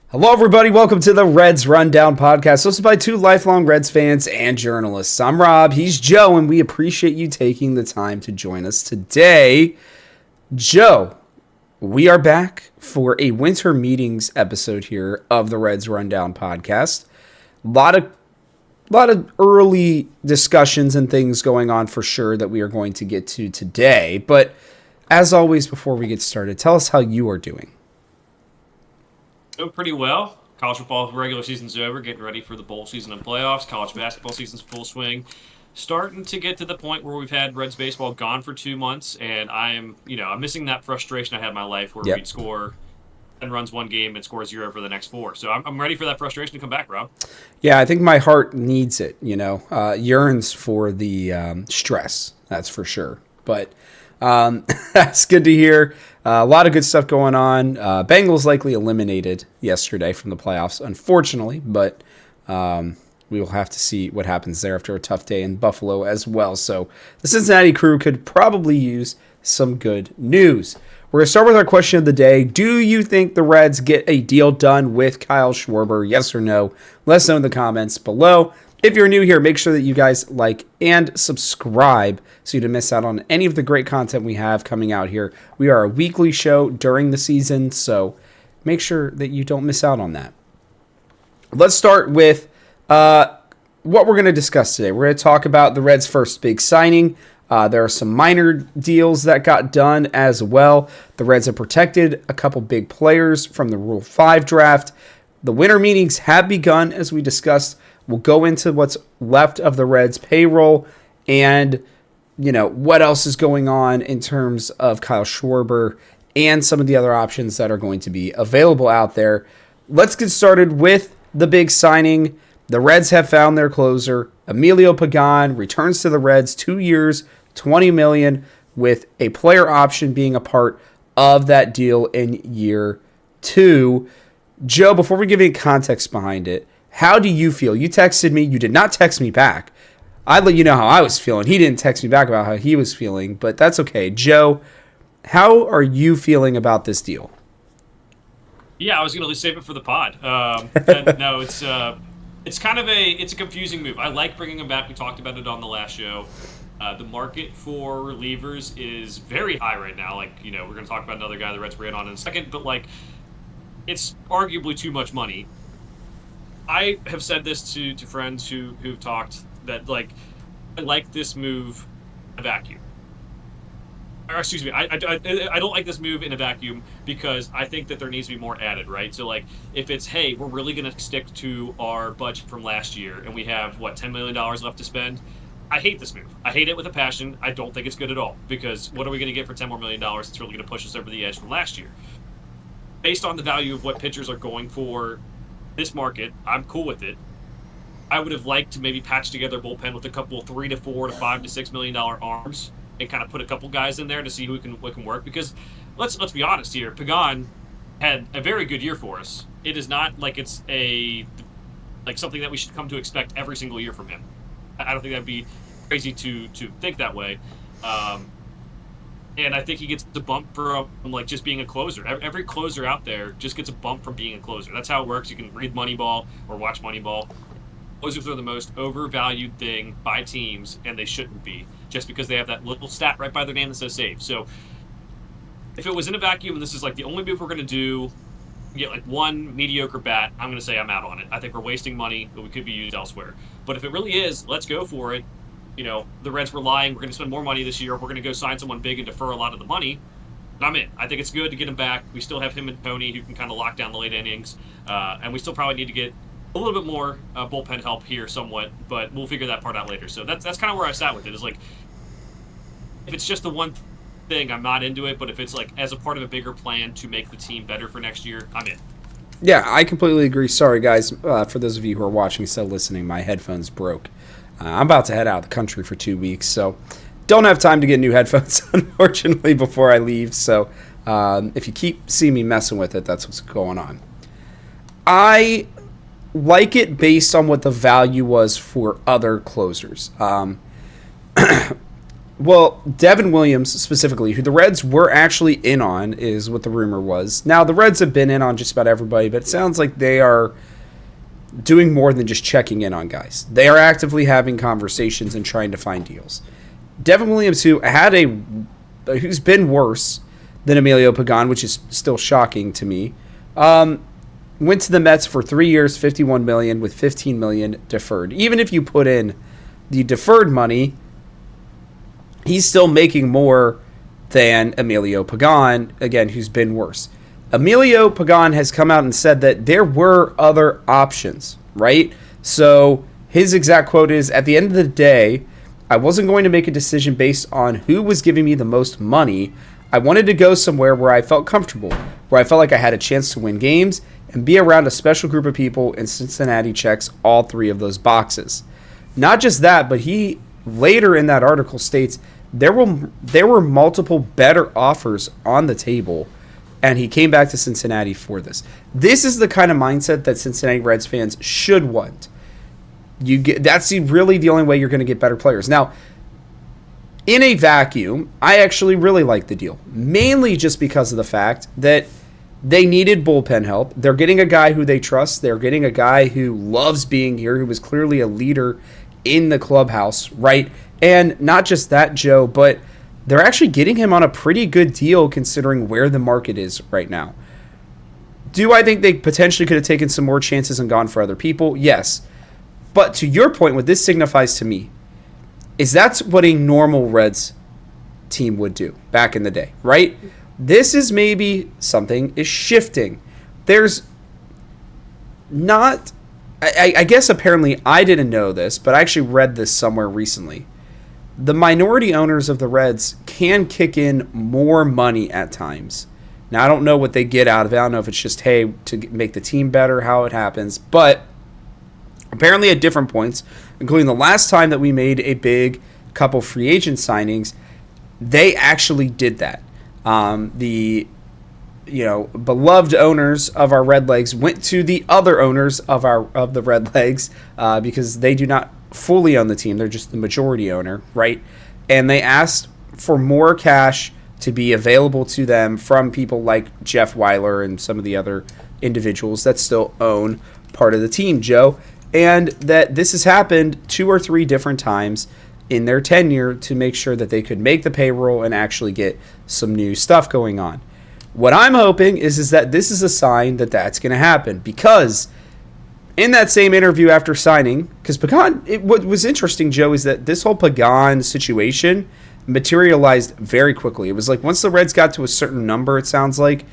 Hello, everybody. Welcome to the Reds Rundown podcast, hosted by two lifelong Reds fans and journalists. I'm Rob, he's Joe, and we appreciate you taking the time to join us today. Joe, we are back for a winter meetings episode here of the Reds Rundown podcast. A lot of early discussions and things going on for sure that we are going to get to today. But as always, before we get started, tell us how you are doing. Doing pretty well. College football regular season's over, getting ready for the bowl season and playoffs. College basketball season's full swing. Starting to get to the point where we've had Reds baseball gone for 2 months, and I'm missing that frustration I had in my life where we'd score 10 runs one game and score 0 for the next 4. So I'm ready for that frustration to come back, Rob. Yeah, I think my heart needs it, yearns for the stress, that's for sure. But that's good to hear. A lot of good stuff going on. Bengals likely eliminated yesterday from the playoffs, unfortunately, but we will have to see what happens there after a tough day in Buffalo as well. So the Cincinnati crew could probably use some good news. We're going to start with our question of the day. Do you think the Reds get a deal done with Kyle Schwarber? Yes or no? Let us know in the comments below. If you're new here, make sure that you guys like and subscribe so you don't miss out on any of the great content we have coming out here. We are a weekly show during the season, so make sure that you don't miss out on that. Let's start with what we're going to discuss today. We're going to talk about the Reds' first big signing. There are some minor deals that got done as well. The Reds have protected a couple big players from the Rule 5 draft. The winter meetings have begun, as we discussed. We'll go into what's left of the Reds payroll and, what else is going on in terms of Kyle Schwarber and some of the other options that are going to be available out there. Let's get started with the big signing. The Reds have found their closer. Emilio Pagan returns to the Reds, 2 years, $20 million, with a player option being a part of that deal in year 2. Joe, before we give you context behind it, how do you feel? You texted me. You did not text me back. I'd let you know how I was feeling. He didn't text me back about how he was feeling, but that's okay. Joe, how are you feeling about this deal? Yeah, I was going to save it for the pod. No, it's kind of a confusing move. I like bringing him back. We talked about it on the last show. The market for relievers is very high right now. We're going to talk about another guy the Reds ran on in a second, but it's arguably too much money. I have said this to friends who've talked that I like this move in a vacuum. Or excuse me, I don't like this move in a vacuum because I think that there needs to be more added, right? So if it's, hey, we're really going to stick to our budget from last year and we have $10 million left to spend, I hate this move. I hate it with a passion. I don't think it's good at all because what are we going to get for $10 more million that's really going to push us over the edge from last year? Based on the value of what pitchers are going for this market, I'm cool with it. I would have liked to maybe patch together a bullpen with a couple $3 to $4 to $5 to $6 million arms and kind of put a couple guys in there to see who can work. Because let's be honest here, Pagan had a very good year for us. It is not like it's something that we should come to expect every single year from him. I don't think that'd be crazy to think that way. And I think he gets the bump from just being a closer. Every closer out there just gets a bump from being a closer. That's how it works. You can read Moneyball or watch Moneyball. Closers are the most overvalued thing by teams, and they shouldn't be, just because they have that little stat right by their name that says save. So if it was in a vacuum and this is the only move we're going to do, get one mediocre bat, I'm going to say I'm out on it. I think we're wasting money that we could be used elsewhere. But if it really is, let's go for it. The Reds were lying. We're going to spend more money this year. We're going to go sign someone big and defer a lot of the money. And I'm in. I think it's good to get him back. We still have him and Tony who can kind of lock down the late innings. And we still probably need to get a little bit more bullpen help here somewhat, but we'll figure that part out later. So that's kind of where I sat with it. Is if it's just the one thing, I'm not into it. But if it's as a part of a bigger plan to make the team better for next year, I'm in. Yeah, I completely agree. Sorry, guys. For those of you who are watching instead of listening, my headphones broke. I'm about to head out of the country for 2 weeks, so don't have time to get new headphones, unfortunately, before I leave. So if you keep seeing me messing with it, that's what's going on. I like it based on what the value was for other closers. Well, Devin Williams specifically, who the Reds were actually in on, is what the rumor was. Now, the Reds have been in on just about everybody, but it sounds like they are doing more than just checking in on guys. They are actively having conversations and trying to find deals. Devin Williams, who's been worse than Emilio Pagan, which is still shocking to me, went to the Mets for 3 years, $51 million, with $15 million deferred. Even if you put in the deferred money, he's still making more than Emilio Pagan, again, who's been worse. Emilio Pagan has come out and said that there were other options, right? So his exact quote is, "At the end of the day, I wasn't going to make a decision based on who was giving me the most money. I wanted to go somewhere where I felt comfortable, where I felt like I had a chance to win games and be around a special group of people, and Cincinnati checks all three of those boxes." Not just that, but he later in that article states there were multiple better offers on the table, and he came back to Cincinnati for this. This is the kind of mindset that Cincinnati Reds fans should want. That's really the only way you're going to get better players. Now, in a vacuum, I actually really like the deal, mainly just because of the fact that they needed bullpen help. They're getting a guy who they trust. They're getting a guy who loves being here, who was clearly a leader in the clubhouse, right? And not just that, Joe, but they're actually getting him on a pretty good deal considering where the market is right now. Do I think they potentially could have taken some more chances and gone for other people? Yes. But to your point, what this signifies to me is that's what a normal Reds team would do back in the day, right? This is maybe something is shifting. There's not, I guess apparently I didn't know this, but I actually read this somewhere recently. The minority owners of the Reds can kick in more money at times. Now, I don't know what they get out of it. I don't know if it's just, hey, to make the team better, how it happens. But apparently at different points, including the last time that we made a big couple free agent signings, they actually did that. The beloved owners of our Redlegs went to the other owners of the Redlegs because they do not fully own the team. They're just the majority owner, right? And they asked for more cash to be available to them from people like Jeff Weiler and some of the other individuals that still own part of the team, Joe. And that this has happened 2 or 3 different times in their tenure to make sure that they could make the payroll and actually get some new stuff going on. What I'm hoping is that this is a sign that that's going to happen, because in that same interview after signing, because Pagan, what was interesting, Joe, is that this whole Pagan situation materialized very quickly. It was like once the Reds got to a certain number, it sounds like,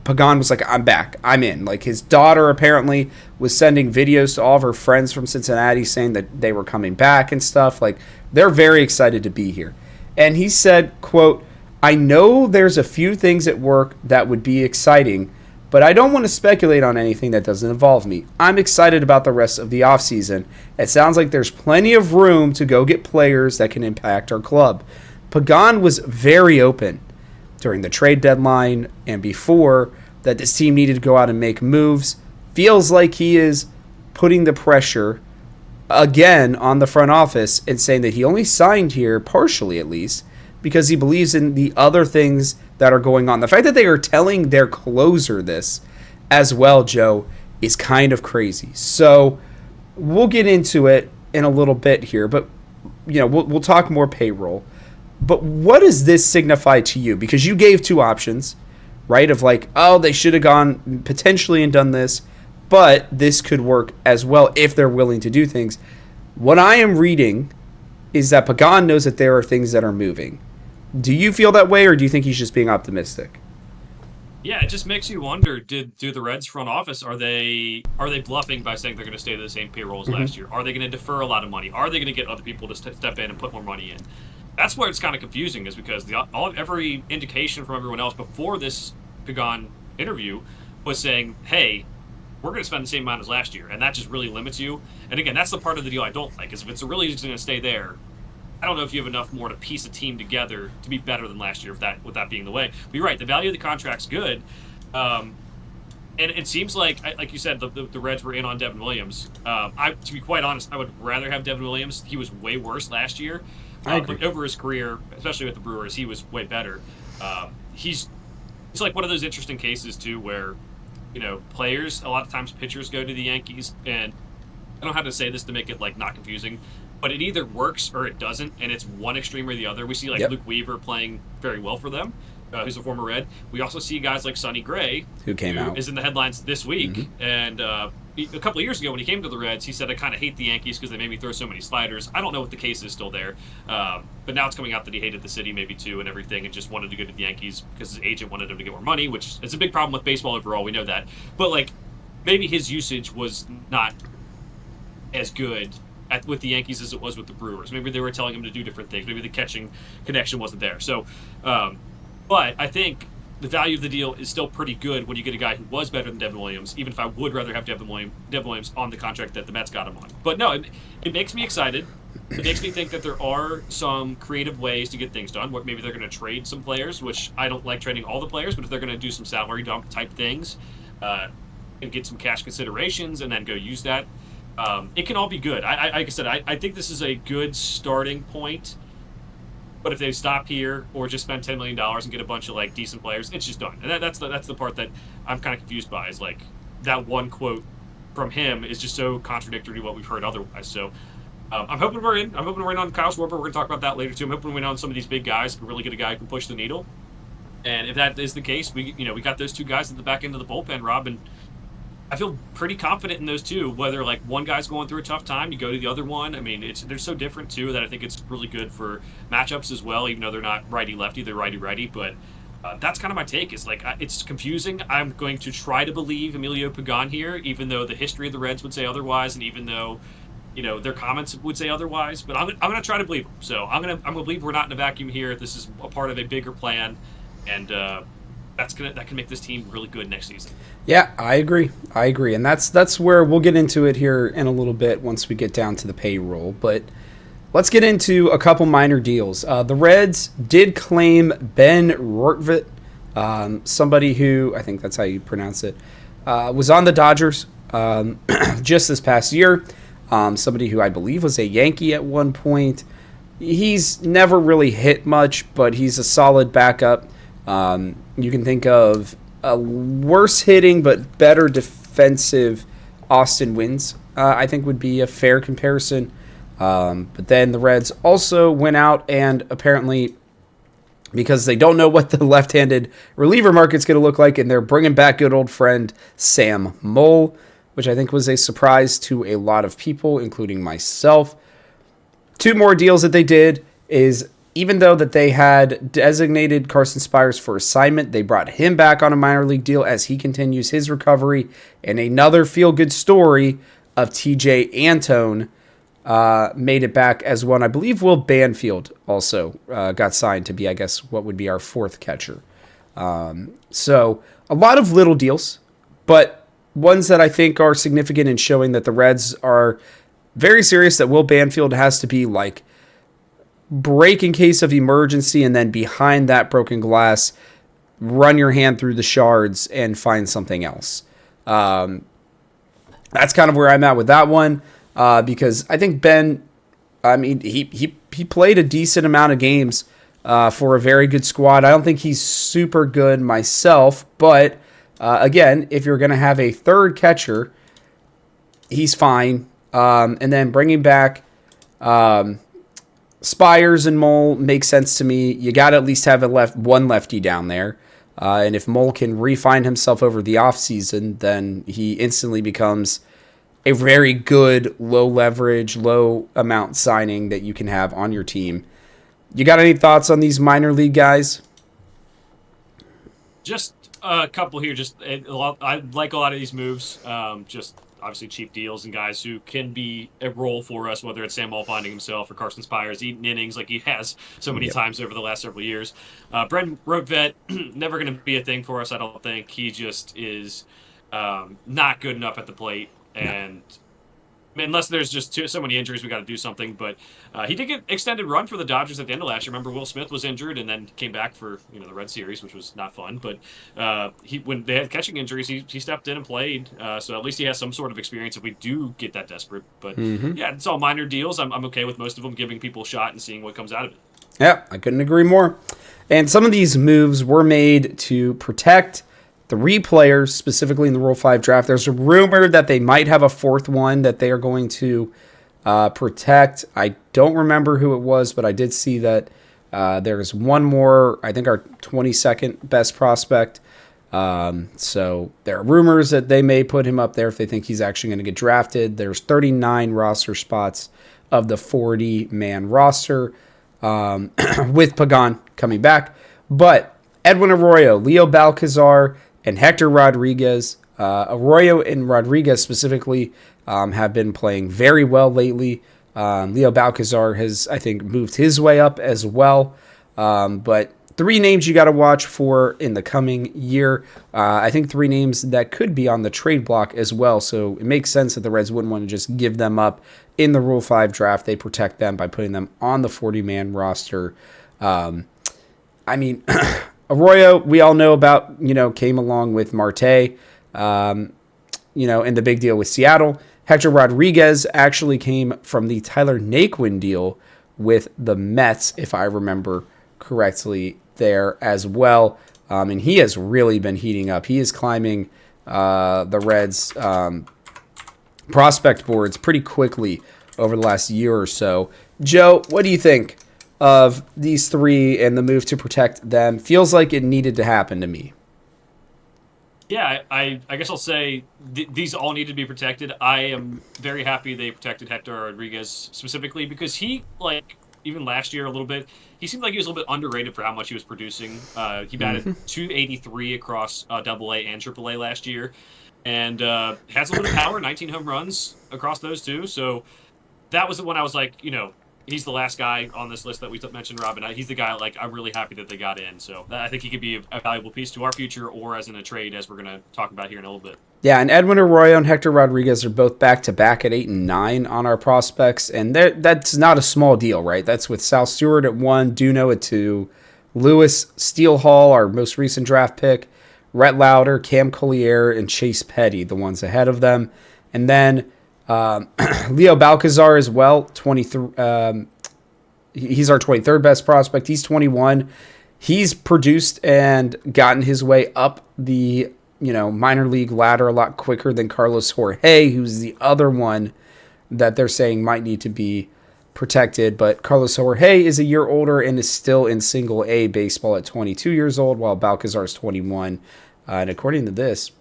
Pagan was like, I'm back, I'm in. Like his daughter apparently was sending videos to all of her friends from Cincinnati saying that they were coming back and stuff. Like they're very excited to be here. And he said, quote, "I know there's a few things at work that would be exciting, but I don't want to speculate on anything that doesn't involve me. I'm excited about the rest of the offseason. It sounds like there's plenty of room to go get players that can impact our club." Pagan was very open during the trade deadline and before that this team needed to go out and make moves. Feels like he is putting the pressure again on the front office and saying that he only signed here, partially at least, because he believes in the other things that are going on. The fact that they are telling their closer this as well, Joe, is kind of crazy. So we'll get into it in a little bit here, but we'll talk more payroll. But what does this signify to you? Because you gave 2 options, right? Of like, oh, they should have gone potentially and done this, but this could work as well if they're willing to do things. What I am reading is that Pagan knows that there are things that are moving. Do you feel that way, or do you think he's just being optimistic? Yeah, it just makes you wonder, do the Reds front office, are they bluffing by saying they're going to stay to the same payroll as last year? Are they going to defer a lot of money? Are they going to get other people to step in and put more money in? That's where it's kind of confusing, is because every indication from everyone else before this Pagan interview was saying, hey, we're going to spend the same amount as last year, and that just really limits you. And again, that's the part of the deal I don't like, is if it's really just going to stay there, I don't know if you have enough more to piece a team together to be better than last year, with that being the way. But you're right, the value of the contract's good. And it seems like you said, the Reds were in on Devin Williams. To be quite honest, I would rather have Devin Williams. He was way worse last year. I agree. But over his career, especially with the Brewers, he was way better. He's it's like one of those interesting cases too, where players a lot of times pitchers go to the Yankees, and I don't know how to say this to make it like not confusing, but it either works or it doesn't, and it's one extreme or the other. We see like Yep. Luke Weaver playing very well for them, who's a former Red. We also see guys like Sonny Gray, Who came who out. is in the headlines this week, Mm-hmm. and a couple of years ago when he came to the Reds, he said, "I kind of hate the Yankees because they made me throw so many sliders." I don't know if the case is still there, but now it's coming out that he hated the city maybe too and everything, and just wanted to go to the Yankees because his agent wanted him to get more money, which is a big problem with baseball overall. We know that, but like maybe his usage was not as good with the Yankees as it was with the Brewers. Maybe they were telling him to do different things. Maybe the catching connection wasn't there. So, but I think the value of the deal is still pretty good when you get a guy who was better than Devin Williams, even if I would rather have Devin Williams on the contract that the Mets got him on. But no, it makes me excited. It makes me think that there are some creative ways to get things done. Maybe they're going to trade some players, which I don't like trading all the players, but if they're going to do some salary dump type things and get some cash considerations and then go use that, it can all be good. Like I said, I think this is a good starting point. But if they stop here or just spend $10 million and get a bunch of like decent players, it's just done. And that's the part that I'm kind of confused by. Is like that one quote from him is just so contradictory to what we've heard otherwise. So I'm hoping we're in. I'm hoping we're in on Kyle Schwarber. We're going to talk about that later too. I'm hoping we're in on some of these big guys. Can really get a guy who can push the needle. And if that is the case, we got those two guys at the back end of the bullpen, Rob, and I feel pretty confident in those two. Whether like one guy's going through a tough time, you go to the other one. I mean, they're so different too that I think it's really good for matchups as well. Even though they're not righty lefty, they're righty righty. But that's kind of my take. Is like it's confusing. I'm going to try to believe Emilio Pagan here, even though the history of the Reds would say otherwise, and even though their comments would say otherwise. But I'm going to try to believe them. So I'm going to believe we're not in a vacuum here. This is a part of a bigger plan, and that can make this team really good next season. Yeah, I agree, and that's where we'll get into it here in a little bit once we get down to the payroll. But let's get into a couple minor deals. The Reds did claim Ben Rortvedt, somebody who I think that's how you pronounce it, was on the Dodgers just this past year. Somebody who I believe was a Yankee at one point. He's never really hit much, but he's a solid backup. You can think of a worse hitting but better defensive Austin Wynns, I think would be a fair comparison. But then the Reds also went out and apparently, because they don't know what the left-handed reliever market's going to look like, and they're bringing back good old friend Sam Moll, which I think was a surprise to a lot of people, including myself. Two more deals that they did is, even though that they had designated Carson Spires for assignment, they brought him back on a minor league deal as he continues his recovery. And another feel-good story of TJ Antone made it back as one. I believe Will Banfield also got signed to be, I guess, what would be our fourth catcher. So a lot of little deals, but ones that I think are significant in showing that the Reds are very serious, that Will Banfield has to be like break in case of emergency, and then behind that broken glass, run your hand through the shards and find something else. That's kind of where I'm at with that one, because I think Ben, I mean, he played a decent amount of games for a very good squad. I don't think he's super good myself, but again, if you're going to have a third catcher, he's fine. And then bringing back Spires and Mole makes sense to me. You got to at least have one lefty down there. And if Mole can refine himself over the offseason, then he instantly becomes a very good low leverage, low amount signing that you can have on your team. You got any thoughts on these minor league guys? Just a couple here. I like a lot of these moves. Just obviously cheap deals and guys who can be a role for us, whether it's Sam Moll finding himself or Carson Spires eating innings like he has so many times over the last several years. Brent Rortvedt, never going to be a thing for us, I don't think. He just is not good enough at the plate. And mean, unless there's just so many injuries, we got to do something. But he did get extended run for the Dodgers at the end of last year. Remember, Will Smith was injured and then came back for the Red Series, which was not fun. But he when they had catching injuries, he stepped in and played. So at least he has some sort of experience if we do get that desperate. But yeah, it's all minor deals. I'm okay with most of them, giving people a shot and seeing what comes out of it. Yeah, I couldn't agree more. And some of these moves were made to protect 3 players, specifically in the Rule 5 draft. There's a rumor that they might have a 4th one that they are going to protect. I don't remember who it was, but I did see that there's one more, I think our 22nd best prospect. So there are rumors that they may put him up there if they think he's actually going to get drafted. There's 39 roster spots of the 40-man roster with Pagan coming back. But Edwin Arroyo, Leo Balcazar, and Hector Rodriguez. Arroyo and Rodriguez specifically have been playing very well lately. Leo Balcazar has, I think, moved his way up as well. But 3 names you got to watch for in the coming year. I think 3 names that could be on the trade block as well. So it makes sense that the Reds wouldn't want to just give them up in the Rule 5 draft. They protect them by putting them on the 40-man roster. I mean, Arroyo, we all know about, came along with Marte, and the big deal with Seattle. Hector Rodriguez actually came from the Tyler Naquin deal with the Mets, if I remember correctly there as well. And he has really been heating up. He is climbing the Reds prospect boards pretty quickly over the last year or so. Joe, what do you think of these 3 and the move to protect them? Feels like it needed to happen to me. Yeah, I guess I'll say these all need to be protected. I am very happy they protected Hector Rodriguez specifically because he, even last year a little bit, he seemed like he was a little bit underrated for how much he was producing. He batted 283 across AA and AAA last year, and has a little bit of power, 19 home runs across those 2. So that was the one I was like, he's the last guy on this list that we mentioned, Robin. He's the guy, I'm really happy that they got in. So I think he could be a valuable piece to our future or as in a trade, as we're going to talk about here in a little bit. Yeah, and Edwin Arroyo and Hector Rodriguez are both back-to-back at 8 and 9 on our prospects. And that's not a small deal, right? That's with Sal Stewart at 1, Duno at 2, Lewis Steelhall, our most recent draft pick, Rhett Lauder, Cam Collier, and Chase Petty, the ones ahead of them. And then Leo Balcazar as well, 23. He's our 23rd best prospect. He's 21. He's produced and gotten his way up the minor league ladder a lot quicker than Carlos Jorge, who's the other one that they're saying might need to be protected. But Carlos Jorge is a year older and is still in Single A baseball at 22 years old, while Balcazar is 21. And according to this,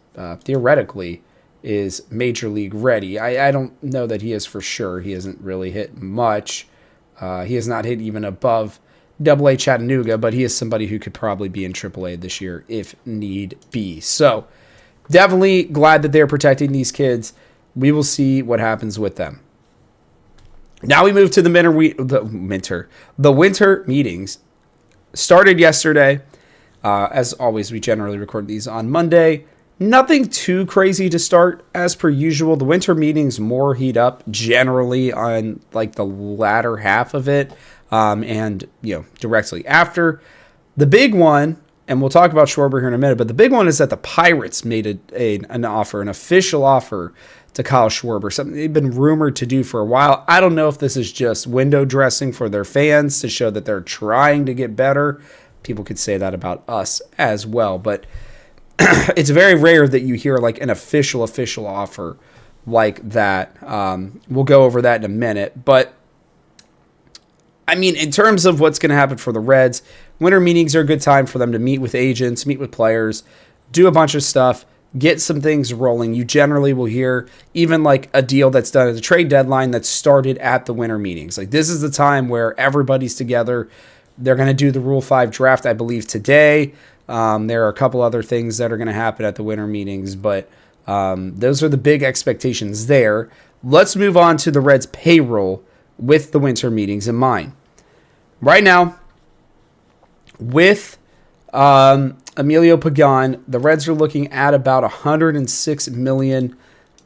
theoretically, is major league ready. I don't know that he is for sure. He hasn't really hit much. He has not hit even above AA Chattanooga, but he is somebody who could probably be in AAA this year if need be. So definitely glad that they're protecting these kids. We will see what happens with them. Now we move to the winter meetings. Started yesterday. As always, we generally record these on Monday. Nothing too crazy to start. As per usual, the winter meetings more heat up generally on the latter half of it, and directly after. The big one, and we'll talk about Schwarber here in a minute, but the big one is that the Pirates made an official offer to Kyle Schwarber, something they've been rumored to do for a while. I don't know if this is just window dressing for their fans to show that they're trying to get better. People could say that about us as well, but it's very rare that you hear an official offer like that. We'll go over that in a minute. But, I mean, in terms of what's going to happen for the Reds, winter meetings are a good time for them to meet with agents, meet with players, do a bunch of stuff, get some things rolling. You generally will hear even a deal that's done at the trade deadline that started at the winter meetings. This is the time where everybody's together. They're going to do the Rule 5 draft, I believe, today. There are a couple other things that are going to happen at the winter meetings, but those are the big expectations there. Let's move on to the Reds' payroll with the winter meetings in mind. Right now, with Emilio Pagan, the Reds are looking at about $106 million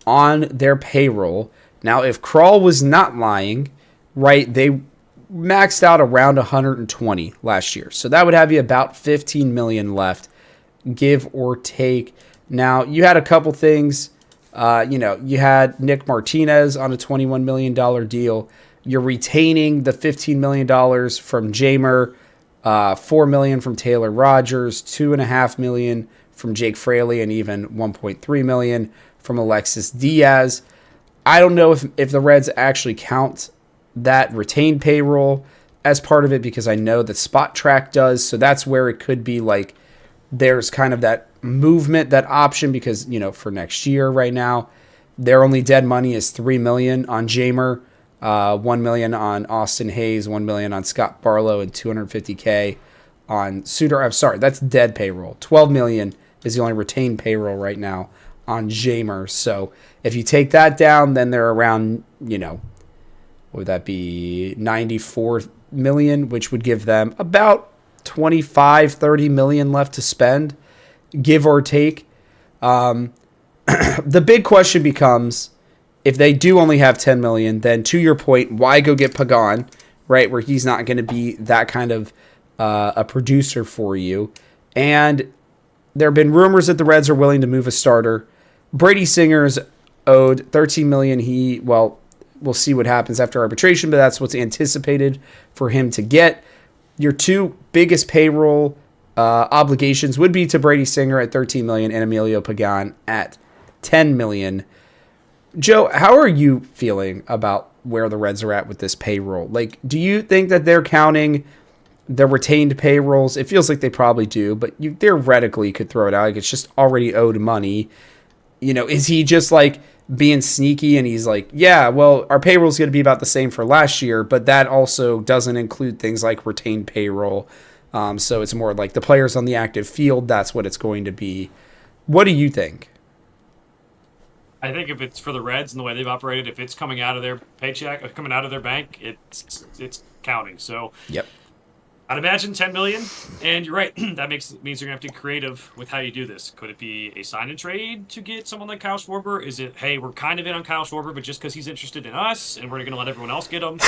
on their payroll. Now, if Krall was not lying, right, they maxed out around 120 last year. So that would have you about 15 million left, give or take. Now, you had a couple things. You had Nick Martinez on a $21 million deal. You're retaining the $15 million from Jamer, $4 million from Taylor Rogers, $2.5 million from Jake Fraley, and even $1.3 million from Alexis Diaz. I don't know if the Reds actually count that retained payroll as part of it, because I know that Spot Track does. So that's where it could be like there's kind of that movement, that option, because, for next year right now, their only dead money is $3 million on Jamer, $1 million on Austin Hayes, $1 million on Scott Barlow, and $250K on Suter. I'm sorry, that's dead payroll. $12 million is the only retained payroll right now on Jamer. So if you take that down, then they're around, what would that be, $94 million, which would give them about $25-30 million left to spend, give or take. The big question becomes, if they do only have $10 million, then to your point, why go get Pagan, right, where he's not going to be that kind of a producer for you? And there have been rumors that the Reds are willing to move a starter. Brady Singer's owed $13 million. We'll see what happens after arbitration, but that's what's anticipated for him to get. Your two biggest payroll obligations would be to Brady Singer at $13 million and Emilio Pagan at $10 million. Joe, how are you feeling about where the Reds are at with this payroll? Like, do you think that they're counting the retained payrolls? It feels like they probably do, but you theoretically could throw it out like it's just already owed money. Is he just like being sneaky and he's like, yeah, well, our payroll is going to be about the same for last year, but that also doesn't include things like retained payroll. So it's more like the players on the active field, that's what it's going to be. What do you think? I think if it's for the Reds and the way they've operated, if it's coming out of their paycheck, or coming out of their bank, it's counting. So yep. I'd imagine $10 million, and you're right. That means you're gonna have to be creative with how you do this. Could it be a sign and trade to get someone like Kyle Schwarber? Is it, hey, we're kind of in on Kyle Schwarber, but just because he's interested in us, and we're gonna let everyone else get him?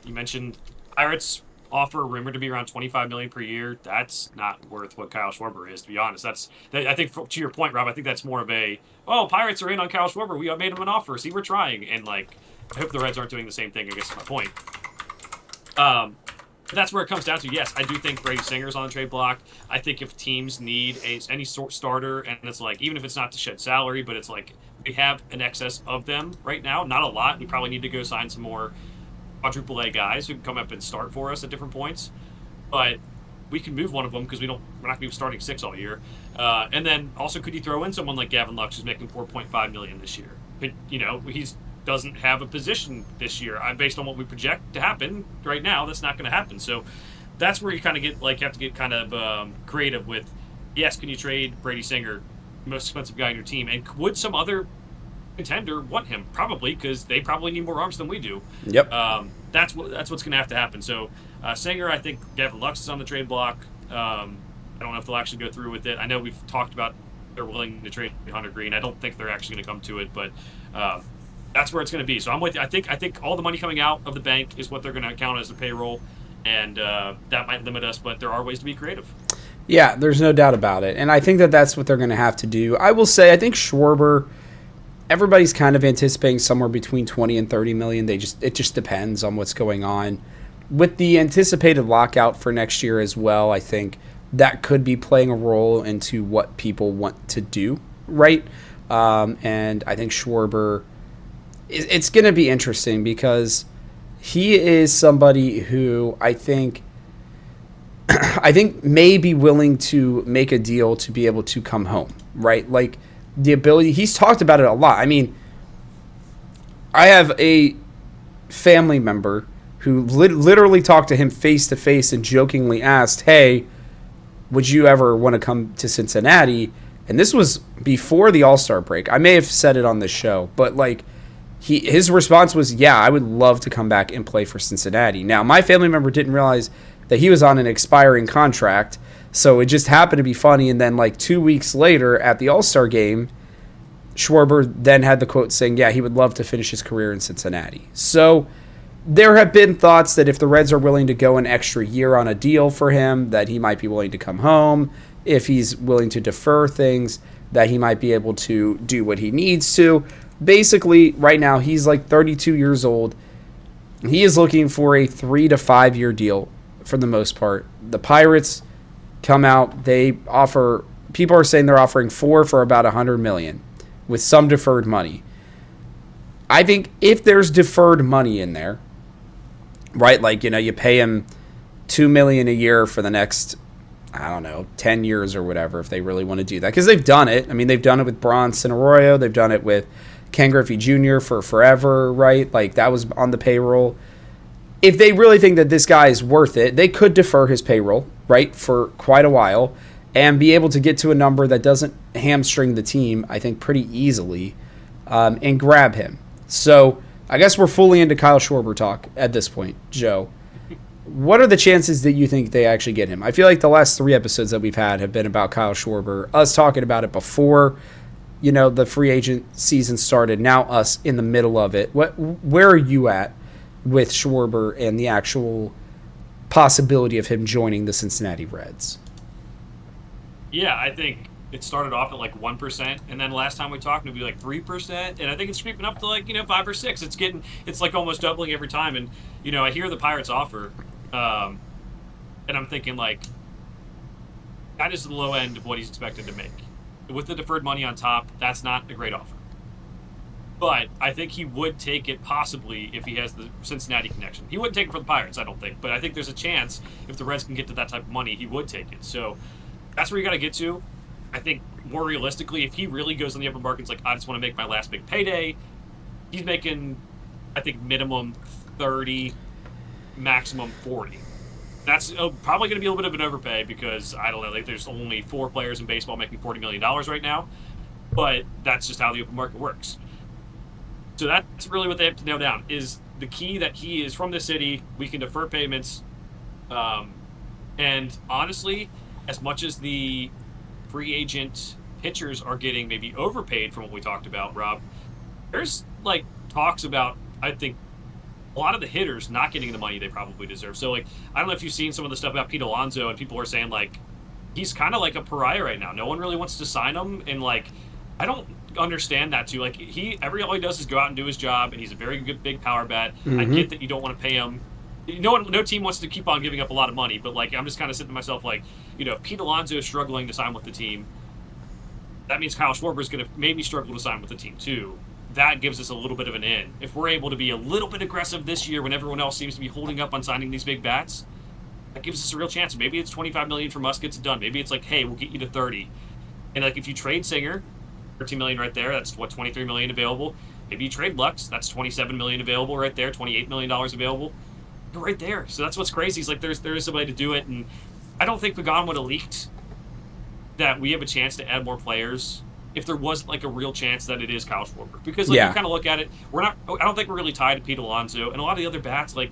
You mentioned Pirates offer rumored to be around $25 million per year. That's not worth what Kyle Schwarber is, to be honest. I think to your point, Rob. I think that's more of a, Pirates are in on Kyle Schwarber. We made him an offer. See, we're trying, and I hope the Reds aren't doing the same thing. I guess is my point. That's where it comes down to. Yes, I do think Brady Singer's on the trade block. I think if teams need any sort starter, and it's even if it's not to shed salary, but it's we have an excess of them right now. Not a lot. We probably need to go sign some more quadruple A guys who can come up and start for us at different points. But we can move one of them because we're not going to be starting 6 all year. And then also, could you throw in someone like Gavin Lux, who's making $4.5 million this year? But he's doesn't have a position this year. Based on what we project to happen right now, that's not going to happen. So that's where you kind of get you have to get kind of creative with, yes, can you trade Brady Singer, most expensive guy on your team, and would some other contender want him? Probably, because they probably need more arms than we do. Yep. That's what's going to have to happen. So Singer, I think Gavin Lux is on the trade block. I don't know if they'll actually go through with it. I know we've talked about they're willing to trade Hunter Green. I don't think they're actually going to come to it, but that's where it's going to be. So I'm with you. I think all the money coming out of the bank is what they're going to count as the payroll, and that might limit us, but there are ways to be creative. Yeah, there's no doubt about it. And I think that that's what they're going to have to do. I will say, I think Schwarber, everybody's kind of anticipating somewhere between 20 and 30 million. It just depends on what's going on. With the anticipated lockout for next year as well, I think that could be playing a role into what people want to do, right? And I think Schwarber, it's going to be interesting because he is somebody who I think may be willing to make a deal to be able to come home, right? Like the ability, he's talked about it a lot. I mean, I have a family member who literally talked to him face to face and jokingly asked, hey, would you ever want to come to Cincinnati? And this was before the All-Star break. I may have said it on this show, but his response was, yeah, I would love to come back and play for Cincinnati. Now, my family member didn't realize that he was on an expiring contract, so it just happened to be funny. And then 2 weeks later at the All-Star game, Schwarber then had the quote saying, yeah, he would love to finish his career in Cincinnati. So there have been thoughts that if the Reds are willing to go an extra year on a deal for him, that he might be willing to come home. If he's willing to defer things, that he might be able to do what he needs to. Basically, right now, he's like 32 years old. He is looking for a 3 to 5 year deal for the most part. The Pirates come out, they offer, people are saying they're offering 4 for about $100 million with some deferred money. I think if there's deferred money in there, right, like, you pay him $2 million a year for the next, 10 years or whatever, if they really want to do that, because they've done it. I mean, they've done it with Bronson Arroyo, they've done it with Ken Griffey Jr. for forever, right? Like, that was on the payroll. If they really think that this guy is worth it, they could defer his payroll, right, for quite a while and be able to get to a number that doesn't hamstring the team, I think, pretty easily, and grab him. So I guess we're fully into Kyle Schwarber talk at this point. Joe, what are the chances that you think they actually get him? I feel like the last 3 episodes that we've had have been about Kyle Schwarber, us talking about it before the free agent season started, now us in the middle of it. Where are you at with Schwarber and the actual possibility of him joining the Cincinnati Reds? Yeah, I think it started off at like 1%, and then last time we talked, it'd be like 3%, and I think it's creeping up to like 5 or 6. It's like almost doubling every time, and I hear the Pirates offer, and I'm thinking like that is the low end of what he's expected to make. With the deferred money on top, that's not a great offer. But I think he would take it possibly if he has the Cincinnati connection. He wouldn't take it for the Pirates, I don't think. But I think there's a chance if the Reds can get to that type of money, he would take it. So that's where you got to get to. I think more realistically, if he really goes on the upper market, it's like, I just want to make my last big payday, he's making, I think, minimum 30, maximum 40. That's probably going to be a little bit of an overpay because, I don't know, like there's only 4 players in baseball making $40 million right now. But that's just how the open market works. So that's really what they have to nail down, is the key that he is from the city, we can defer payments. And honestly, as much as the free agent pitchers are getting maybe overpaid from what we talked about, Rob, there's like talks about, I think, a lot of the hitters not getting the money they probably deserve. So, like, I don't know if you've seen some of the stuff about Pete Alonso, and people are saying, like, he's kind of like a pariah right now. No one really wants to sign him, and, like, I don't understand that, too. Like, all he does is go out and do his job, and he's a very good big power bat. Mm-hmm. I get that you don't want to pay him. No team wants to keep on giving up a lot of money, but, like, I'm just kind of sitting to myself, like, if Pete Alonso is struggling to sign with the team, that means Kyle Schwarber is going to maybe struggle to sign with the team, too. That gives us a little bit of an in. If we're able to be a little bit aggressive this year when everyone else seems to be holding up on signing these big bats, that gives us a real chance. Maybe it's $25 million from us gets it done. Maybe it's like, hey, we'll get you to 30. And like if you trade Singer, $13 million right there, that's what, $23 million available. Maybe you trade Lux, that's $27 million available right there, $28 million available. You're right there. So that's what's crazy. Is like there is a way to do it, and I don't think Pagan would have leaked that we have a chance to add more players if there was like a real chance that it is Kyle Schwarber. Because like you kind of look at it, I don't think we're really tied to Pete Alonso, and a lot of the other bats, like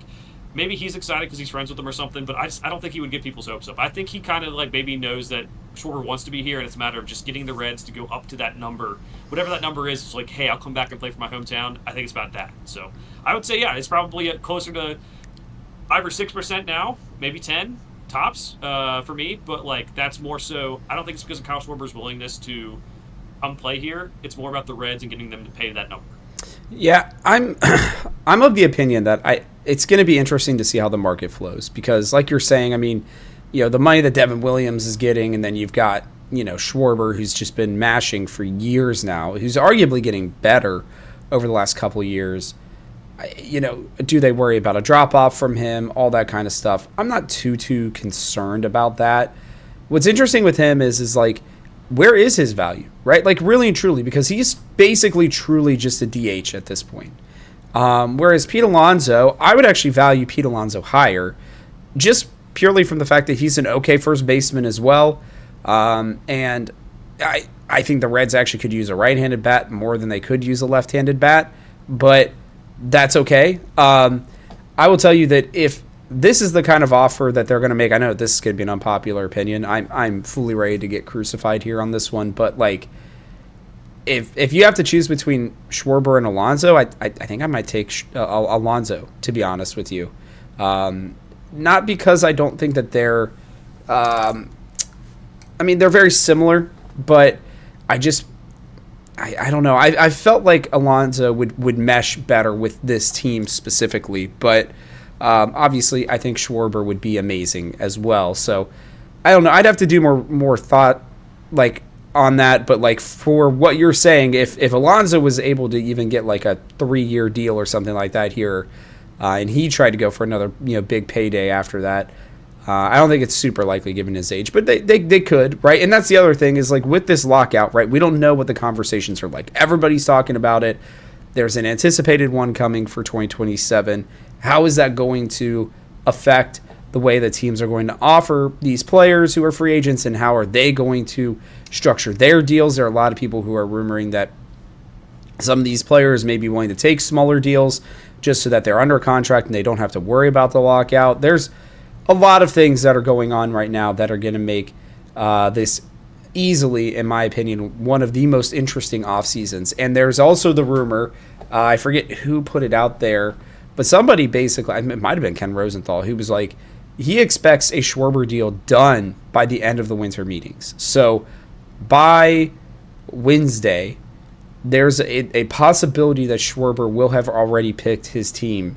maybe he's excited because he's friends with them or something, but I don't think he would get people's hopes up. I think he kind of like maybe knows that Schwarber wants to be here, and it's a matter of just getting the Reds to go up to that number. Whatever that number is, it's like, hey, I'll come back and play for my hometown. I think it's about that. So I would say, yeah, it's probably closer to 5 or 6% now, maybe 10 tops for me, but like that's more so, I don't think it's because of Kyle Schwarber's willingness to come play here. It's more about the Reds and getting them to pay that number. Yeah, I'm of the opinion that it's going to be interesting to see how the market flows, because like you're saying, I mean, the money that Devin Williams is getting, and then you've got, Schwarber, who's just been mashing for years now, who's arguably getting better over the last couple of years. Do they worry about a drop-off from him, all that kind of stuff? I'm not too concerned about that. What's interesting with him is like, where is his value, right? Like, really and truly, because he's basically truly just a DH at this point. Whereas Pete Alonso, I would actually value Pete Alonso higher, just purely from the fact that he's an okay first baseman as well. And I think the Reds actually could use a right-handed bat more than they could use a left-handed bat, but that's okay. I will tell you that if this is the kind of offer that they're going to make, I know this is going to be an unpopular opinion. I'm fully ready to get crucified here on this one, but like, if you have to choose between Schwarber and Alonso, I think I might take Alonso, to be honest with you. Not because I don't think that they're, they're very similar, but I don't know. I felt like Alonso would mesh better with this team specifically, but obviously I think Schwarber would be amazing as well. So I don't know. I'd have to do more thought on that, but for what you're saying, if Alonso was able to even get a 3-year deal or something like that here, and he tried to go for another big payday after that, I don't think it's super likely given his age, but they could, right? And that's the other thing is with this lockout, right? We don't know what the conversations are like. Everybody's talking about it. There's an anticipated one coming for 2027. How is that going to affect the way that teams are going to offer these players who are free agents, and how are they going to structure their deals? There are a lot of people who are rumoring that some of these players may be willing to take smaller deals just so that they're under contract and they don't have to worry about the lockout. There's a lot of things that are going on right now that are going to make this easily, in my opinion, one of the most interesting off seasons. And there's also the rumor, I forget who put it out there, but somebody basically, it might have been Ken Rosenthal, who was like, he expects a Schwarber deal done by the end of the winter meetings. So by Wednesday, there's a possibility that Schwarber will have already picked his team.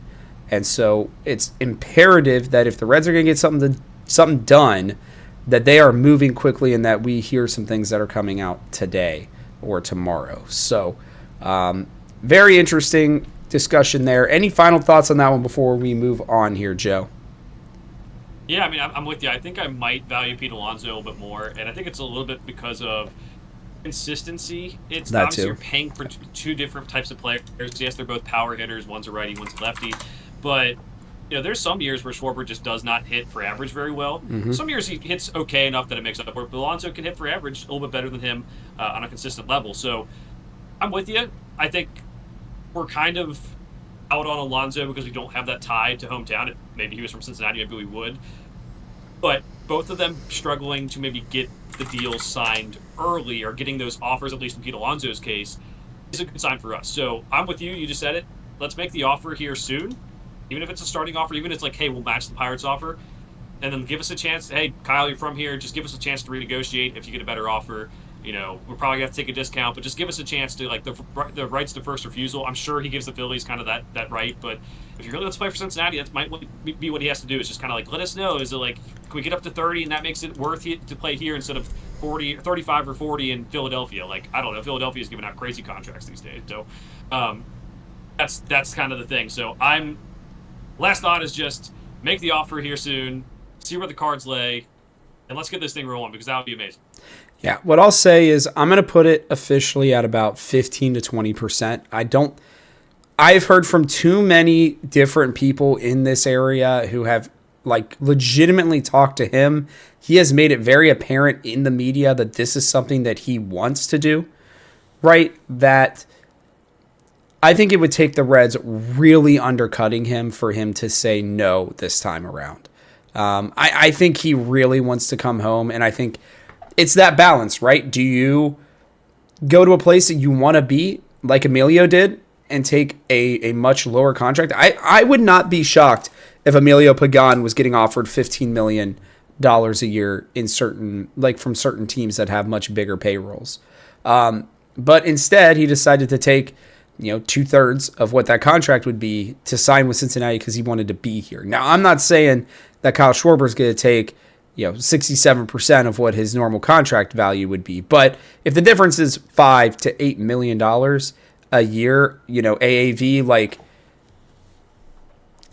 And so it's imperative that if the Reds are going to get something done, that they are moving quickly and that we hear some things that are coming out today or tomorrow. So very interesting discussion there. Any final thoughts on that one before we move on here, Joe? Yeah, I'm with you. I think I might value Pete Alonso a little bit more, and I think it's a little bit because of consistency. It's that obviously too. You're paying for two different types of players. Yes, they're both power hitters. One's a righty, one's a lefty. But there's some years where Schwarber just does not hit for average very well. Mm-hmm. Some years he hits okay enough that it makes up for it. But Alonso can hit for average a little bit better than him on a consistent level. So I'm with you. I think we're kind of out on Alonso because we don't have that tie to hometown. If maybe he was from Cincinnati, maybe we would. But both of them struggling to maybe get the deals signed early, or getting those offers, at least in Pete Alonso's case, is a good sign for us. So I'm with you. You just said it. Let's make the offer here soon. Even if it's a starting offer, even if it's hey, we'll match the Pirates offer, and then give us a chance. Hey, Kyle, you're from here. Just give us a chance to renegotiate if you get a better offer. We're probably going to have to take a discount, but just give us a chance to, the rights to first refusal. I'm sure he gives the Phillies kind of that right, but if you really let's play for Cincinnati, that might be what he has to do. Is just kind of let us know. Is it can we get up to 30 and that makes it worth it to play here instead of 40, 35 or 40 in Philadelphia? I don't know. Philadelphia's giving out crazy contracts these days. So that's kind of the thing. So last thought is just make the offer here soon, see where the cards lay, and let's get this thing rolling because that would be amazing. Yeah, what I'll say is I'm going to put it officially at about 15 to 20%. I've heard from too many different people in this area who have legitimately talked to him. He has made it very apparent in the media that this is something that he wants to do, right? That I think it would take the Reds really undercutting him for him to say no this time around. I think he really wants to come home, and I think it's that balance, right? Do you go to a place that you want to be, like Emilio did, and take a much lower contract? I would not be shocked if Emilio Pagan was getting offered $15 million a year in certain, from certain teams that have much bigger payrolls. But instead, he decided to take 2/3 of what that contract would be to sign with Cincinnati because he wanted to be here. Now, I'm not saying that Kyle Schwarber is going to take 67% of what his normal contract value would be. But if the difference is $5 to $8 million a year, AAV,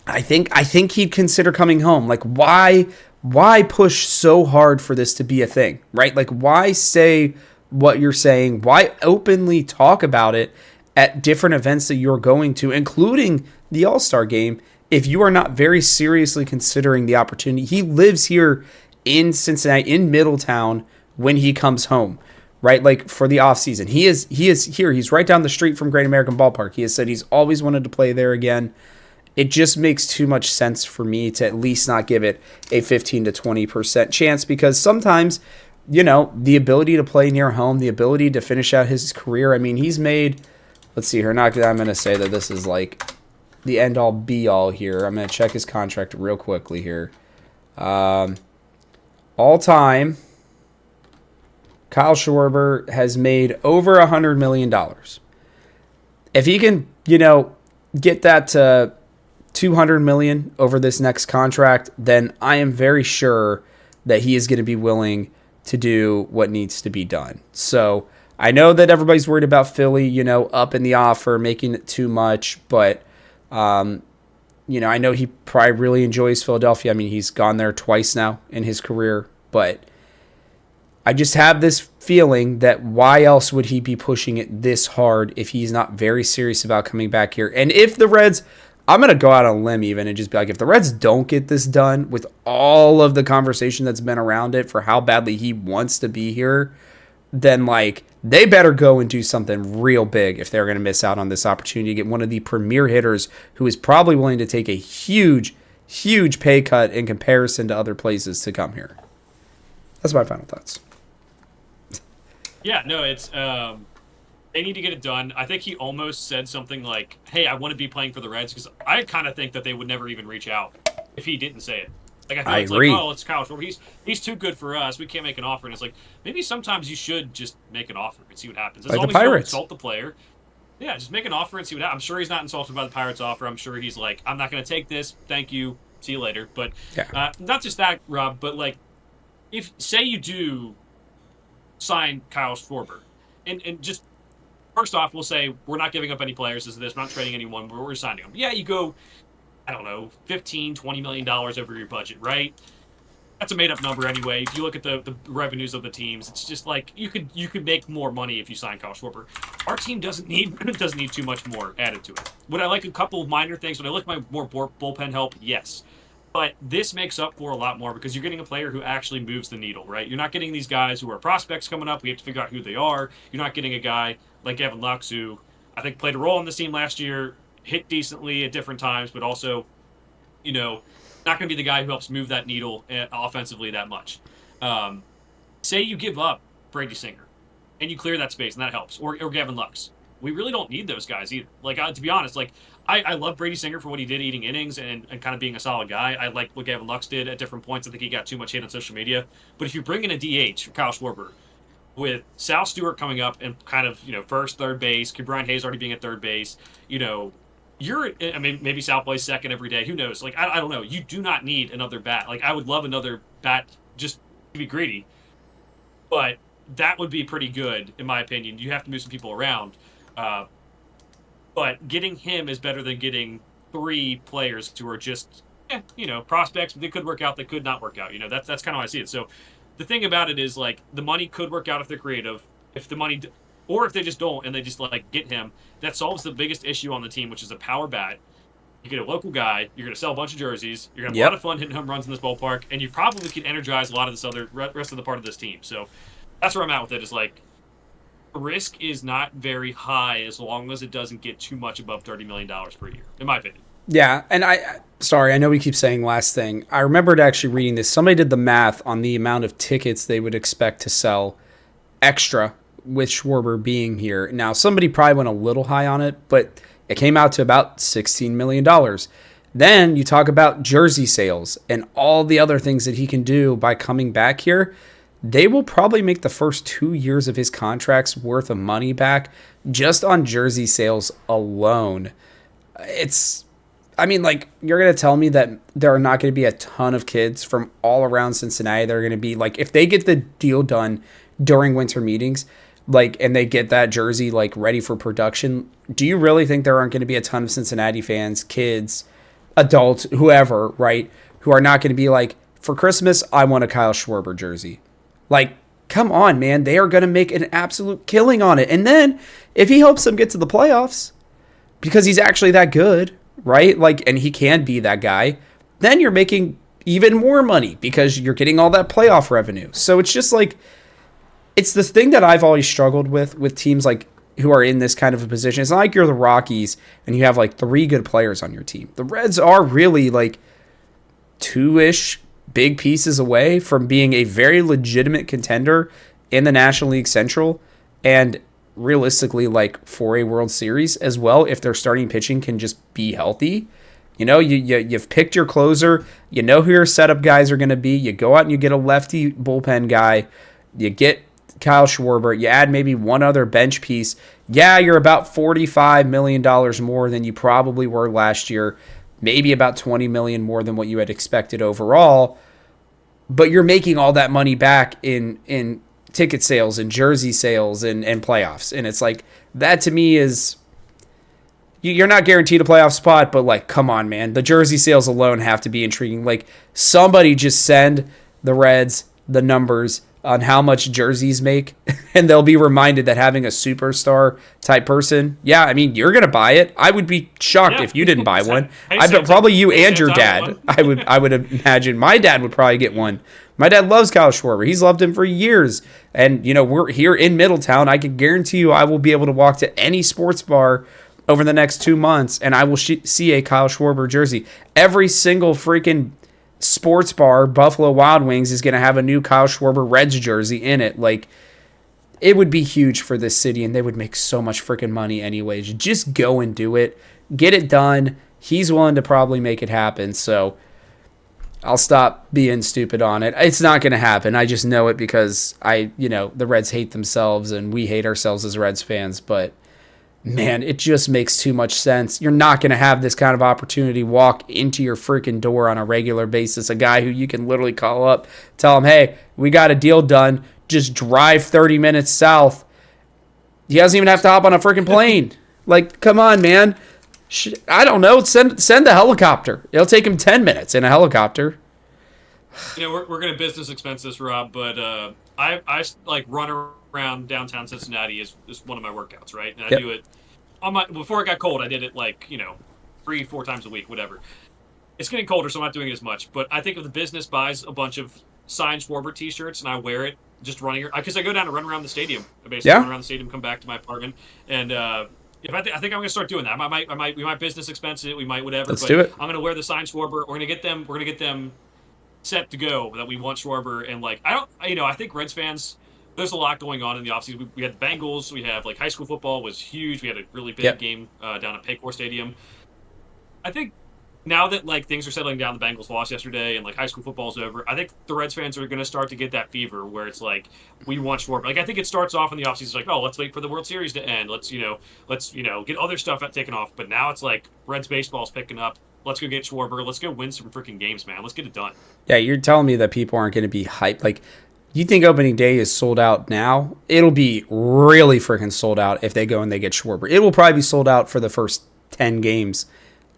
I think he'd consider coming home. Why push so hard for this to be a thing, right? Why say what you're saying? Why openly talk about it at different events that you're going to, including the All-Star game, if you are not very seriously considering the opportunity? He lives here in Cincinnati, in Middletown, when he comes home, right? For the offseason. He is here. He's right down the street from Great American Ballpark. He has said he's always wanted to play there again. It just makes too much sense for me to at least not give it a 15 to 20% chance, because sometimes the ability to play near home, the ability to finish out his career. I mean, he's made, let's see here, I'm going to say that this is like the end-all, be-all here. I'm going to check his contract real quickly here. All-time, Kyle Schwarber has made over $100 million. If he can, get that to $200 million over this next contract, then I am very sure that he is going to be willing to do what needs to be done. So I know that everybody's worried about Philly, up in the offer, making it too much, but I know he probably really enjoys Philadelphia. I mean, he's gone there twice now in his career, but I just have this feeling that why else would he be pushing it this hard if he's not very serious about coming back here? And if the Reds, I'm going to go out on a limb even and just be like, if the Reds don't get this done with all of the conversation that's been around it for how badly he wants to be here, then they better go and do something real big if they're going to miss out on this opportunity to get one of the premier hitters who is probably willing to take a huge, huge pay cut in comparison to other places to come here. That's my final thoughts. Yeah, no, it's they need to get it done. I think he almost said something like, "Hey, I want to be playing for the Reds," because I kind of think that they would never even reach out if he didn't say it. Like I feel agree. Like, oh, it's Kyle Schwarber. He's too good for us. We can't make an offer. And it's like maybe sometimes you should just make an offer and see what happens. As Like long the as you don't Pirates. insult the player. Yeah, just make an offer and see what happens. I'm sure he's not insulted by the Pirates' offer. I'm sure he's like, I'm not going to take this. Thank you. See you later. But not just that, Rob, but if say you do sign Kyle Schwarber, and just first off, we'll say we're not giving up any players as this. We're not trading anyone. We're signing them. Yeah, you go, I don't know, $15, $20 million over your budget, right? That's a made-up number anyway. If you look at the revenues of the teams, it's just like you could make more money if you sign Kyle Schwarber. Our team doesn't need too much more added to it. Would I like a couple of minor things? Would I like my more bullpen help? Yes. But this makes up for a lot more because you're getting a player who actually moves the needle, right? You're not getting these guys who are prospects coming up. We have to figure out who they are. You're not getting a guy like Gavin Lux, who I think played a role on this team last year, hit decently at different times, but also, not going to be the guy who helps move that needle offensively that much. Say you give up Brady Singer and you clear that space, and that helps, or Gavin Lux. We really don't need those guys either. To be honest, I love Brady Singer for what he did eating innings and kind of being a solid guy. I like what Gavin Lux did at different points. I think he got too much hate on social media. But if you bring in a DH for Kyle Schwarber, with Sal Stewart coming up and kind of, first, third base, Brian Hayes already being at third base, maybe Sal plays second every day. Who knows? I don't know. You do not need another bat. I would love another bat just to be greedy. But that would be pretty good, in my opinion. You have to move some people around. But getting him is better than getting three players who are just, prospects. They could work out. They could not work out. That's kind of how I see it. So the thing about it is, the money could work out if they're creative. If the money, or if they just don't and they just, get him, that solves the biggest issue on the team, which is a power bat. You get a local guy. You're going to sell a bunch of jerseys. You're going to have a lot of fun hitting home runs in this ballpark. And you probably can energize a lot of this other rest of the part of this team. So that's where I'm at with it, is the risk is not very high as long as it doesn't get too much above $30 million per year, in my opinion. Yeah, and sorry, I know we keep saying last thing. I remembered actually reading this. Somebody did the math on the amount of tickets they would expect to sell extra with Schwarber being here. Now, somebody probably went a little high on it, but it came out to about $16 million. Then you talk about jersey sales and all the other things that he can do by coming back here. They will probably make the first 2 years of his contract's worth of money back just on jersey sales alone. You're going to tell me that there are not going to be a ton of kids from all around Cincinnati that are going to be, if they get the deal done during winter meetings, and they get that jersey, ready for production, do you really think there aren't going to be a ton of Cincinnati fans, kids, adults, whoever, right, who are not going to be for Christmas, I want a Kyle Schwarber jersey? Come on, man. They are going to make an absolute killing on it. And then if he helps them get to the playoffs because he's actually that good, right? And he can be that guy, then you're making even more money because you're getting all that playoff revenue. So it's just it's the thing that I've always struggled with teams who are in this kind of a position. It's not like you're the Rockies and you have three good players on your team. The Reds are really two-ish big pieces away from being a very legitimate contender in the National League Central, and realistically, like, for a World Series as well, if their starting pitching can just be healthy. You've picked your closer. You know who your setup guys are going to be. You go out and you get a lefty bullpen guy. You get Kyle Schwarber. You add maybe one other bench piece. Yeah, you're about $45 million more than you probably were last year. Maybe about $20 million more than what you had expected overall. But you're making all that money back in ticket sales and jersey sales and playoffs. And it's like, that to me is... You're not guaranteed a playoff spot, but, like, come on, man. The jersey sales alone have to be intriguing. Like, somebody just send the Reds the numbers on how much jerseys make, and they'll be reminded that having a superstar type person, yeah, I mean, you're going to buy it. I would be shocked if you didn't buy one. I bet probably you and your dad. I would imagine. My dad would probably get one. My dad loves Kyle Schwarber. He's loved him for years. And, we're here in Middletown. I can guarantee you I will be able to walk to any sports bar over the next 2 months, and I will see a Kyle Schwarber jersey. Every single freaking sports bar, Buffalo Wild Wings, is going to have a new Kyle Schwarber Reds jersey in it. Like, it would be huge for this city, and they would make so much freaking money anyways. Just go and do it. Get it done. He's willing to probably make it happen, so I'll stop being stupid on it. It's not going to happen. I just know it because the Reds hate themselves, and we hate ourselves as Reds fans, but man, it just makes too much sense. You're not going to have this kind of opportunity walk into your freaking door on a regular basis. A guy who you can literally call up, tell him, hey, we got a deal done. Just drive 30 minutes south. He doesn't even have to hop on a freaking plane. Like, come on, man. I don't know. Send the helicopter. It'll take him 10 minutes in a helicopter. We're going to business expense this, Rob, but I like run around downtown Cincinnati is one of my workouts, right? And I do it before it got cold. I did it 3-4 times a week, whatever. It's getting colder, so I'm not doing it as much. But I think if the business buys a bunch of signed Schwarber T-shirts and I wear it, just running, because I go down and run around the stadium. I basically run around the stadium, come back to my apartment, and if I think I'm going to start doing that. We might business expense it. We might whatever. Let's do it. I'm going to wear the signed Schwarber. We're going to get them set to go that we want Schwarber, and I think Reds fans, there's a lot going on in the offseason. We had the Bengals. We have high school football was huge. We had a really big game down at Paycor Stadium. I think now that things are settling down, the Bengals lost yesterday, and high school football's over. I think the Reds fans are going to start to get that fever where it's we want Schwarber. I think it starts off in the offseason let's wait for the World Series to end. Let's get other stuff taken off. But now it's Reds baseball's picking up. Let's go get Schwarber. Let's go win some freaking games, man. Let's get it done. Yeah, you're telling me that people aren't going to be hyped. You think opening day is sold out now? It'll be really freaking sold out if they go and they get Schwarber. It will probably be sold out for the first 10 games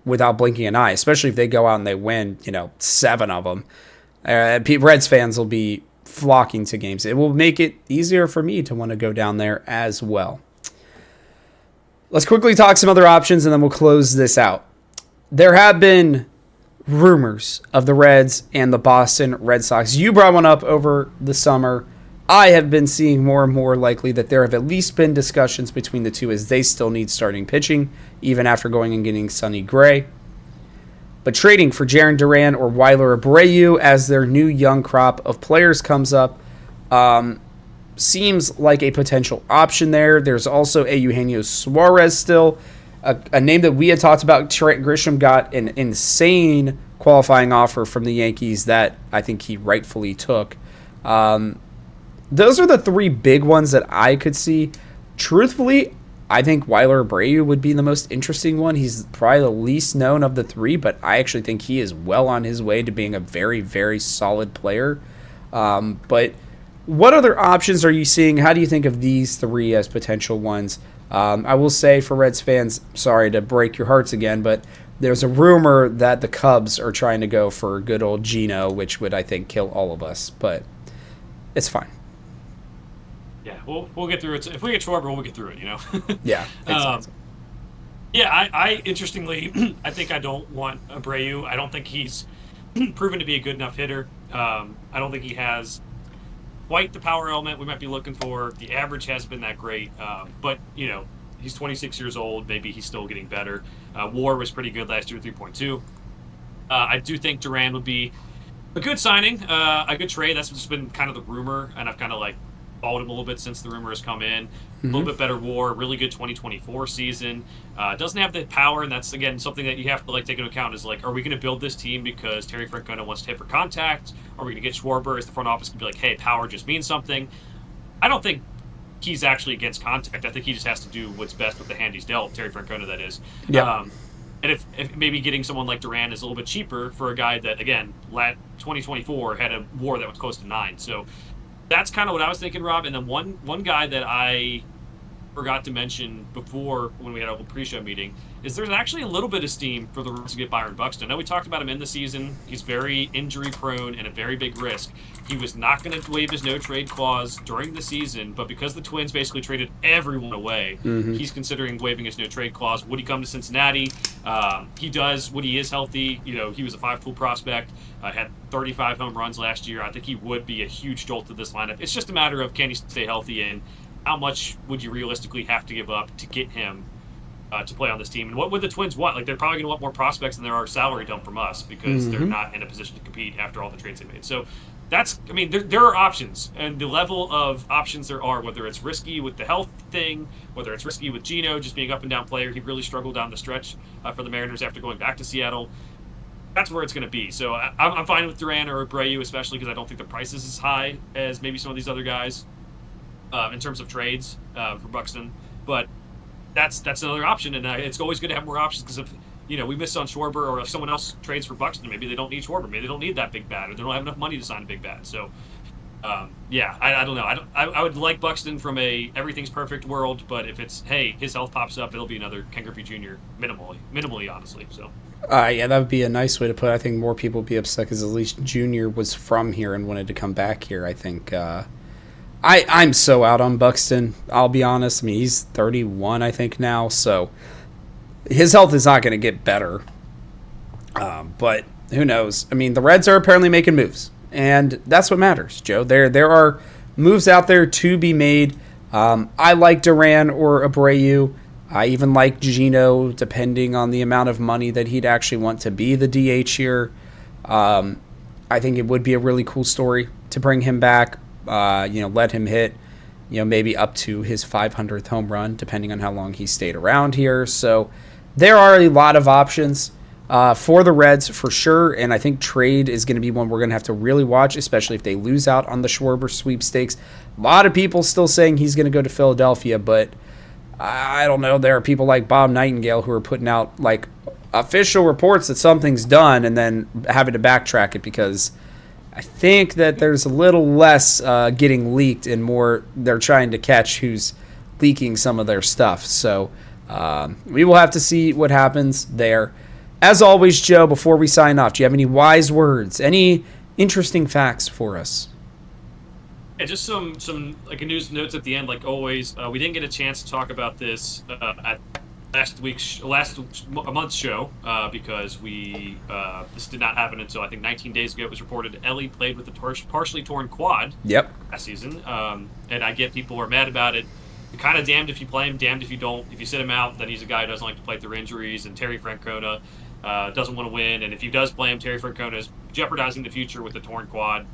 without blinking an eye, especially if they go out and they win, 7 of them. Reds fans will be flocking to games. It will make it easier for me to want to go down there as well. Let's quickly talk some other options, and then we'll close this out. There have been rumors of the Reds and the Boston Red Sox. You brought one up over the summer. I have been seeing more and more likely that there have at least been discussions between the two as they still need starting pitching, even after going and getting Sonny Gray. But trading for Jarren Duran or Weiler Abreu as their new young crop of players comes up seems like a potential option there. There's also a Eugenio Suarez still. A name that we had talked about. Trent Grisham got an insane qualifying offer from the Yankees that I think he rightfully took. Those are the 3 big ones that I could see. Truthfully, I think Weiler Abreu would be the most interesting one. He's probably the least known of the 3, but I actually think he is well on his way to being a very, very solid player. But what other options are you seeing? How do you think of these 3 as potential ones? I will say for Reds fans, sorry to break your hearts again, but there's a rumor that the Cubs are trying to go for good old Geno, which would, I think, kill all of us, but it's fine. Yeah, we'll get through it. If we get Schwarber, we'll get through it, Yeah. Exactly. I interestingly, I think I don't want Abreu. I don't think he's proven to be a good enough hitter. I don't think he has quite the power element we might be looking for. The average hasn't been that great, but he's 26 years old. Maybe he's still getting better. WAR was pretty good last year, 3.2. I do think Duran would be A good signing, a good trade. That's just been kind of the rumor, and I've kind of like followed him a little bit since the rumor has come in. A little bit better WAR, really good 2024 season. Doesn't have the power, and that's again something that you have to like take into account. Is like, are we going to build this team because Terry Francona wants to hit for contact? Are we going to get Schwarber? Is the front office going to be like, hey, power just means something? I don't think he's actually against contact. I think he just has to do what's best with the hand he's dealt. Terry Francona, that is. Yeah. And if maybe getting someone like Duran is a little bit cheaper for a guy that, again, 2024 had a WAR that was close to 9. So that's kind of what I was thinking, Rob. And then one guy that I forgot to mention before when we had a pre-show meeting is there's actually a little bit of steam for the Reds to get Byron Buxton. I know we talked about him in the season. He's very injury prone and a very big risk. He was not going to waive his no trade clause during the season, but because the Twins basically traded everyone away, he's considering waiving his no trade clause. Would he come to Cincinnati? He does when he is healthy. You know, he was a 5-tool prospect, had 35 home runs last year. I think he would be a huge jolt to this lineup. It's just a matter of can he stay healthy and how much would you realistically have to give up to get him to play on this team? And what would the Twins want? Like, they're probably going to want more prospects than there are salary dump from us because they're not in a position to compete after all the trades they made. So that's, I mean, there are options. And the level of options there are, whether it's risky with the health thing, whether it's risky with Gino just being up and down player. He really struggled down the stretch for the Mariners after going back to Seattle. That's where it's going to be. So I'm fine with Duran or Abreu, especially because I don't think the price is as high as maybe some of these other guys. In terms of trades for Buxton, but that's another option, and it's always good to have more options because if we miss on Schwarber or if someone else trades for Buxton, maybe they don't need Schwarber, maybe they don't need that big bat, or they don't have enough money to sign a big bat. So, I don't know. I would like Buxton from a everything's perfect world, but if it's hey his health pops up, it'll be another Ken Griffey Jr. minimally honestly. So. Yeah, that would be a nice way to put it. I think more people would be upset because at least Junior was from here and wanted to come back here. I think. I'm so out on Buxton, I'll be honest. I mean, he's 31, I think, now, so his health is not going to get better. But who knows? I mean, the Reds are apparently making moves, and that's what matters, Joe. There are moves out there to be made. I like Duran or Abreu. I even like Gino, depending on the amount of money that he'd actually want to be the DH here. I think it would be a really cool story to bring him back. Let him hit, maybe up to his 500th home run, depending on how long he stayed around here. So there are a lot of options for the Reds for sure, and I think trade is going to be one we're going to have to really watch, especially if they lose out on the Schwarber sweepstakes. A lot of people still saying he's going to go to Philadelphia, but I don't know. There are people like Bob Nightingale who are putting out like official reports that something's done and then having to backtrack it because I think that there's a little less getting leaked and more they're trying to catch who's leaking some of their stuff. So we will have to see what happens there. As always, Joe, before we sign off, do you have any wise words, any interesting facts for us? Yeah, just some like news notes at the end, like always. We didn't get a chance to talk about this at last month's show because this did not happen until I think 19 days ago. It was reported Ellie played with a partially torn quad. Yep. Last season, and I get people are mad about it. You're kind of damned if you play him, damned if you don't. If you sit him out, then he's a guy who doesn't like to play through injuries. And Terry Francona doesn't want to win. And if he does play him, Terry Francona is jeopardizing the future with the torn quad.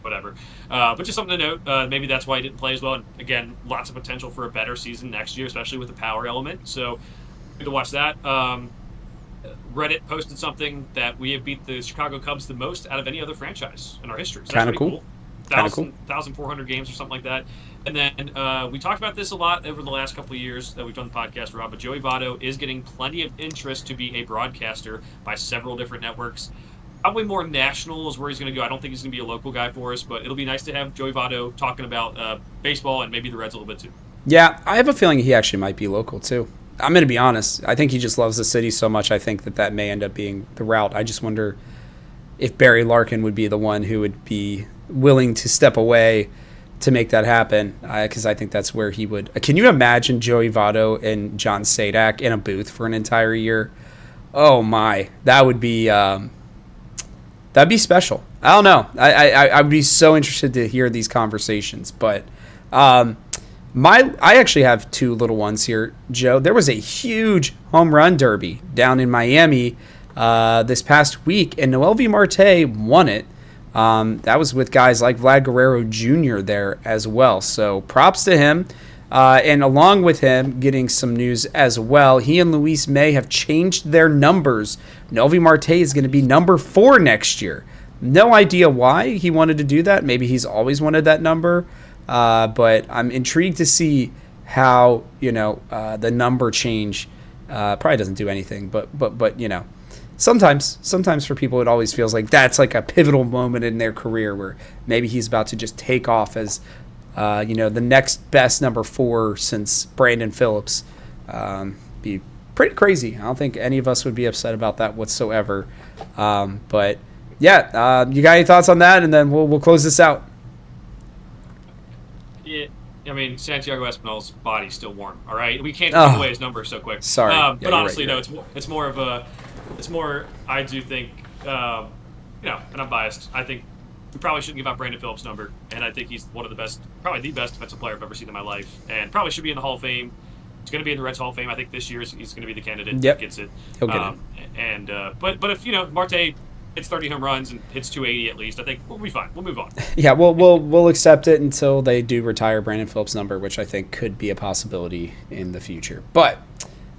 Whatever. But just something to note. Maybe that's why he didn't play as well. And again, lots of potential for a better season next year, especially with the power element. So good to watch that. Reddit posted something that we have beat the Chicago Cubs the most out of any other franchise in our history. So kind of cool. 1,400 games or something like that. And then we talked about this a lot over the last couple of years that we've done the podcast, Rob, but Joey Votto is getting plenty of interest to be a broadcaster by several different networks. Probably more national is where he's going to go. I don't think he's going to be a local guy for us, but it'll be nice to have Joey Votto talking about baseball and maybe the Reds a little bit too. Yeah, I have a feeling he actually might be local too. I'm going to be honest. I think he just loves the city so much. I think that may end up being the route. I just wonder if Barry Larkin would be the one who would be willing to step away to make that happen, because I think that's where he would. Can you imagine Joey Votto and John Sadak in a booth for an entire year? Oh my, that would be. That'd be special. I don't know. I'd be so interested to hear these conversations. But I actually have two little ones here, Joe. There was a huge home run derby down in Miami this past week, and Noelvi Marte won it. That was with guys like Vlad Guerrero Jr. there as well. So props to him. And along with him, getting some news as well, he and Luis May have changed their numbers. Novi Marte is going to be number 4 next year. No idea why he wanted to do that. Maybe he's always wanted that number. But I'm intrigued to see how, the number change probably doesn't do anything. But sometimes for people, it always feels like that's like a pivotal moment in their career where maybe he's about to just take off as the next best number 4 since Brandon Phillips. Be pretty crazy. I don't think any of us would be upset about that whatsoever. But yeah, you got any thoughts on that? And then we'll close this out. Yeah, I mean, Santiago Espinal's body's still warm. All right, we can't take away his number so quick. Sorry, but honestly, no, it's more. I do think, and I'm biased. I think we probably shouldn't give out Brandon Phillips' number, and I think he's one of the best, probably the best defensive player I've ever seen in my life, and probably should be in the Hall of Fame. He's going to be in the Reds Hall of Fame. I think this year he's going to be the candidate that gets it. He'll get it. And but if Marte hits 30 home runs and hits 280 at least, I think we'll be fine. We'll move on. Yeah, we'll accept it until they do retire Brandon Phillips' number, which I think could be a possibility in the future. But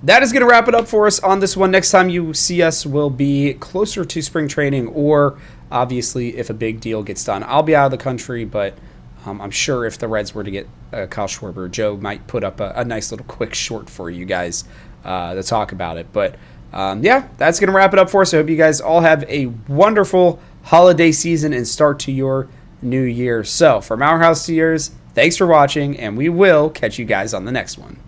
that is going to wrap it up for us on this one. Next time you see us will be closer to spring training, or obviously if a big deal gets done. I'll be out of the country, but I'm sure if the Reds were to get Kyle Schwarber, Joe might put up a nice little quick short for you guys to talk about it. But that's going to wrap it up for us. I hope you guys all have a wonderful holiday season and start to your new year. So from our house to yours, thanks for watching, and we will catch you guys on the next one.